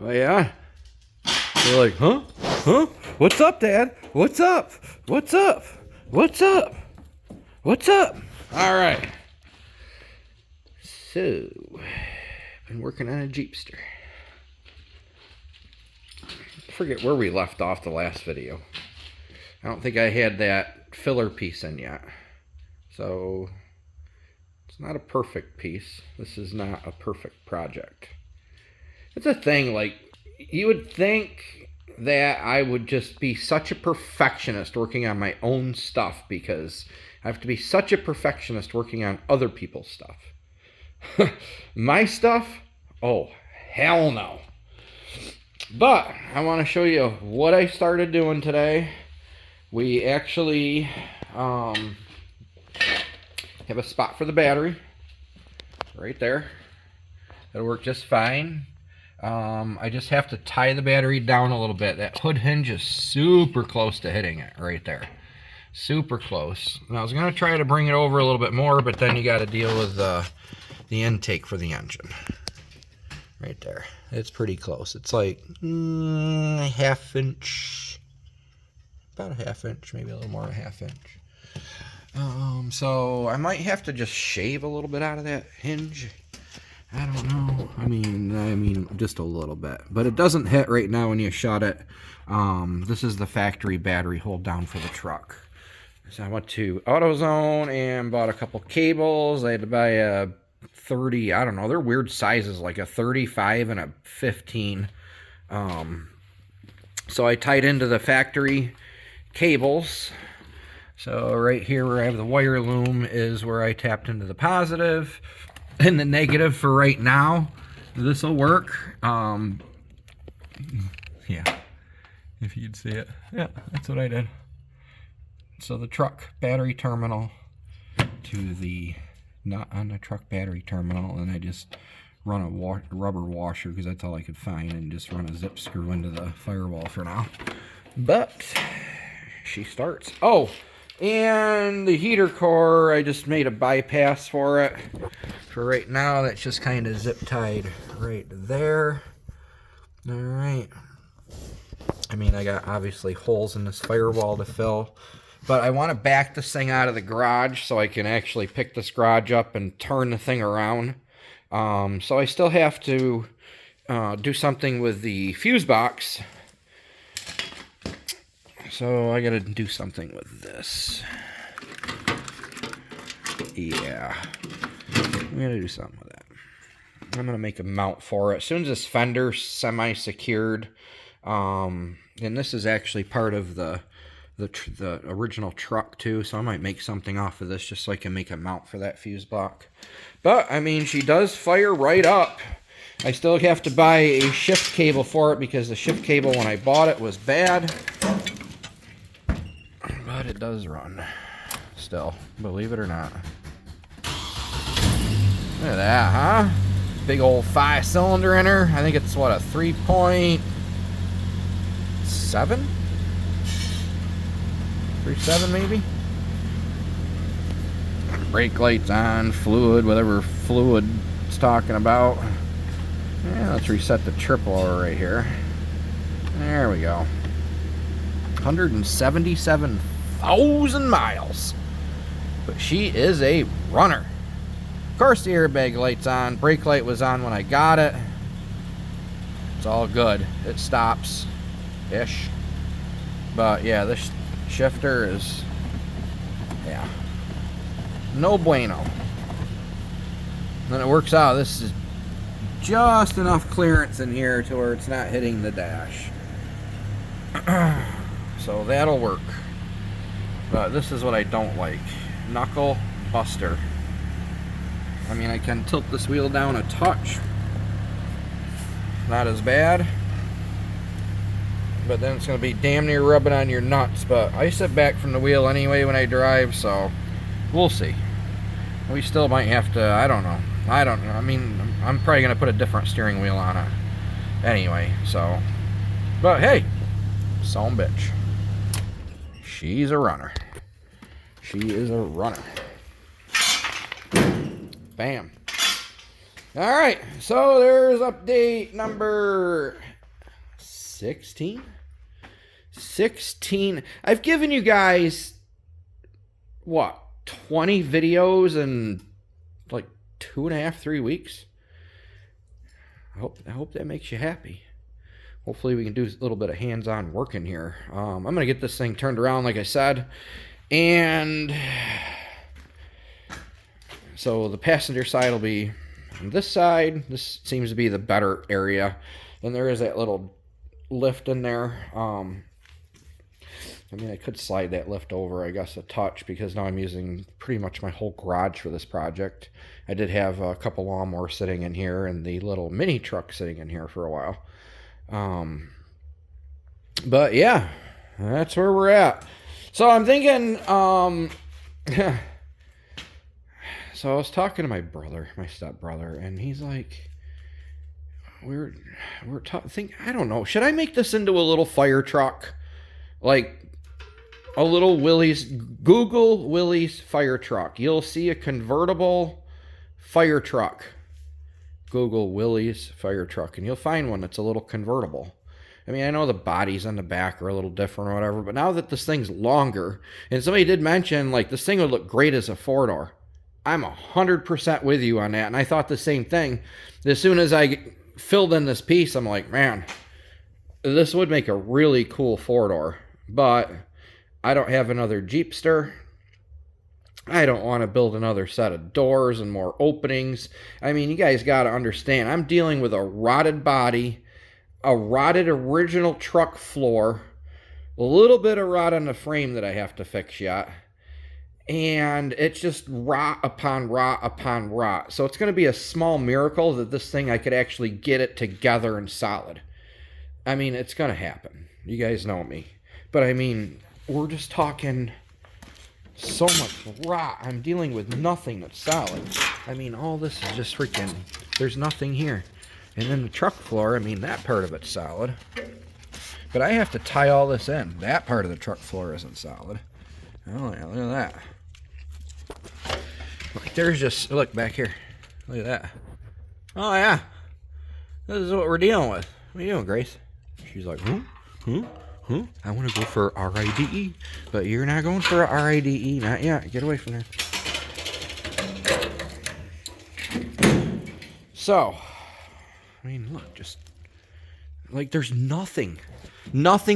Oh, yeah? You're like, huh? Huh? What's up, Dad? What's up? What's up? What's up? What's up? All right. So, been working on a Jeepster. I forget where we left off the last video. I don't think I had that filler piece in yet. So, it's not a perfect piece. This is not a perfect project. It's a thing, like, you would think that I would just be such a perfectionist working on my own stuff because I have to be such a perfectionist working on other people's stuff. My stuff? Oh, hell no. But I want to show you what I started doing today. We actually have a spot for the battery right there. It'll work just fine. I just have to tie the battery down a little bit. That hood hinge is super close to hitting it right there. Super close. And I was going to try to bring it over a little bit more, but then you got to deal with the intake for the engine. Right there. It's pretty close. It's like a half inch. About a half inch, maybe a little more than a half inch. So I might have to just shave a little bit out of that hinge. I don't know. I mean, just a little bit. But it doesn't hit right now when you shut it. This is the factory battery hold down for the truck. So I went to AutoZone and bought a couple cables. I had to buy a 30, I don't know, they're weird sizes, like a 35 and a 15. So I tied into the factory cables. So right here where I have the wire loom is where I tapped into the positive and the negative for right now. This will work. Yeah, if you'd see it. Yeah, that's what I did. So the truck battery terminal to the not on the truck battery terminal, and I just run a rubber washer because that's all I could find, and just run a zip screw into the firewall for now. But she starts. Oh, and the heater core, I just made a bypass for it. For right now, that's just kind of zip tied right there. All right. I mean, I got obviously holes in this firewall to fill. But I want to back this thing out of the garage so I can actually pick this garage up and turn the thing around. So I still have to do something with the fuse box. So I got to do something with this. Yeah. I'm going to do something with that. I'm going to make a mount for it. As soon as this fender's semi-secured, and this is actually part of the original truck too, so I might make something off of this just so I can make a mount for that fuse block. But I mean, she does fire right up. I still have to buy a shift cable for it because the shift cable when I bought it was bad, but it does run still, believe it or not. Look at that, huh? Big old 5-cylinder in her. I think it's what, a 3.7? 3.7 maybe. Brake lights on, fluid, whatever fluid it's talking about. Yeah, let's reset the triple over right here. There we go. 177,000 miles. But she is a runner. Of course the airbag light's on. Brake light was on when I got it. It's all good. It stops-ish. But yeah, this shifter is, yeah, no bueno. Then it works out. This is just enough clearance in here to where it's not hitting the dash. So that'll work. But this is what I don't like. Knuckle buster. I mean, I can tilt this wheel down a touch. Not as bad. But then it's going to be damn near rubbing on your nuts. But I sit back from the wheel anyway when I drive, so we'll see. We still might have to, I don't know. I mean, I'm probably going to put a different steering wheel on it anyway, so. But hey, son of a bitch. She's a runner. She is a runner. Bam. All right, so there's update number 16. 16. I've given you guys, what, 20 videos in like 2.5, 3 weeks. I hope that makes you happy. Hopefully we can do a little bit of hands-on working here. I'm going to get this thing turned around, like I said. And so the passenger side will be on this side. This seems to be the better area. And there is that little lift in there. I mean, I could slide that lift over, I guess, a touch, because now I'm using pretty much my whole garage for this project. I did have a couple lawnmowers sitting in here and the little mini truck sitting in here for a while. But yeah, that's where we're at. So I'm thinking, so I was talking to my brother, my stepbrother, and he's like, we're talking, I don't know, should I make this into a little fire truck? Like a little Willys, Google Willys fire truck. You'll see a convertible fire truck. Google Willys fire truck, and you'll find one that's a little convertible. I mean, I know the bodies on the back are a little different or whatever, but now that this thing's longer, and somebody did mention, like, this thing would look great as a four-door. I'm 100% with you on that, and I thought the same thing. As soon as I filled in this piece, I'm like, man, this would make a really cool four-door, but I don't have another Jeepster. I don't want to build another set of doors and more openings. I mean, you guys got to understand, I'm dealing with a rotted body, a rotted original truck floor, a little bit of rot on the frame that I have to fix yet, and it's just rot upon rot upon rot. So it's going to be a small miracle that this thing, I could actually get it together and solid. I mean, it's going to happen. You guys know me. But I mean, we're just talking so much rot. I'm dealing with nothing that's solid. I mean, all this is just freaking, there's nothing here. And then the truck floor, I mean, that part of it's solid. But I have to tie all this in. That part of the truck floor isn't solid. Oh, yeah, look at that. Like, there's just, look back here. Look at that. Oh, yeah. This is what we're dealing with. What are you doing, Grace? She's like, I want to go for RIDE, but you're not going for a RIDE, not yet. Get away from there. So, I mean, look, just, like, there's nothing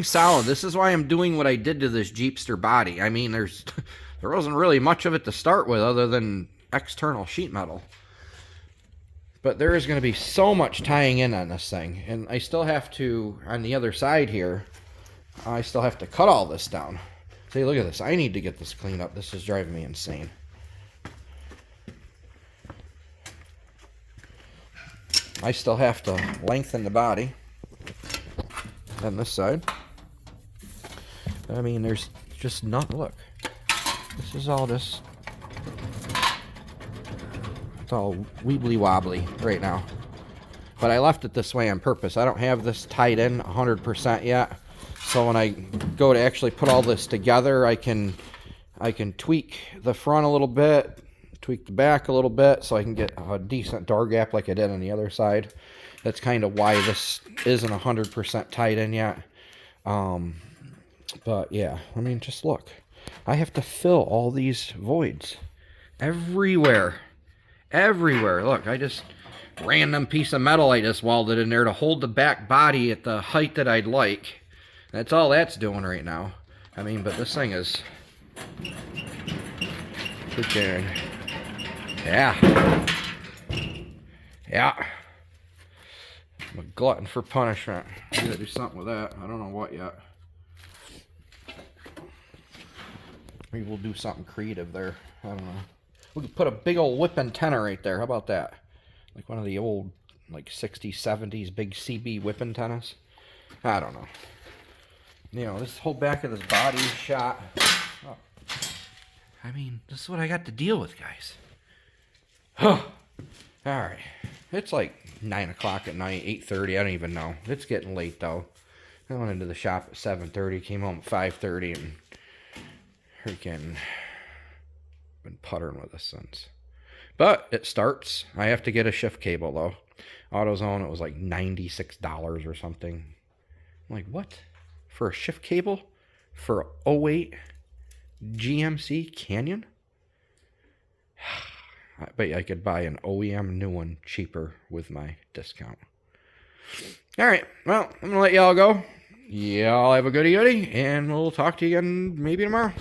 solid. This is why I'm doing what I did to this Jeepster body. I mean, there wasn't really much of it to start with other than external sheet metal. But there is going to be so much tying in on this thing. And I still have to, on the other side here, I still have to cut all this down. See, look at this. I need to get this cleaned up. This is driving me insane. I still have to lengthen the body on this side. I mean, there's just not, look. This is all just, it's all weebly wobbly right now. But I left it this way on purpose. I don't have this tied in 100% yet. So when I go to actually put all this together, I can tweak the front a little bit, tweak the back a little bit, so I can get a decent door gap like I did on the other side. That's kind of why this isn't 100% tied in yet. But yeah, I mean, just look. I have to fill all these voids everywhere. Everywhere. Look, I just random piece of metal I just welded in there to hold the back body at the height that I'd like. That's all that's doing right now. I mean, but this thing is freaking, yeah. Yeah. I'm a glutton for punishment. I gotta do something with that. I don't know what yet. Maybe we'll do something creative there. I don't know. We could put a big old whip antenna right there. How about that? Like one of the old, like 60s, 70s big CB whip antennas. I don't know. You know, this whole back of this body is shot. Oh. I mean, this is what I got to deal with, guys. Alright. It's like 9 o'clock at night, 8:30. I don't even know. It's getting late, though. I went into the shop at 7:30, came home at 5:30, and freaking been puttering with this since. But it starts. I have to get a shift cable, though. AutoZone, it was like $96 or something. I'm like, what? For a shift cable? For a 08 GMC Canyon? I bet I could buy an OEM new one cheaper with my discount. All right, well, I'm going to let y'all go. Y'all have a goody-goody, and we'll talk to you again maybe tomorrow.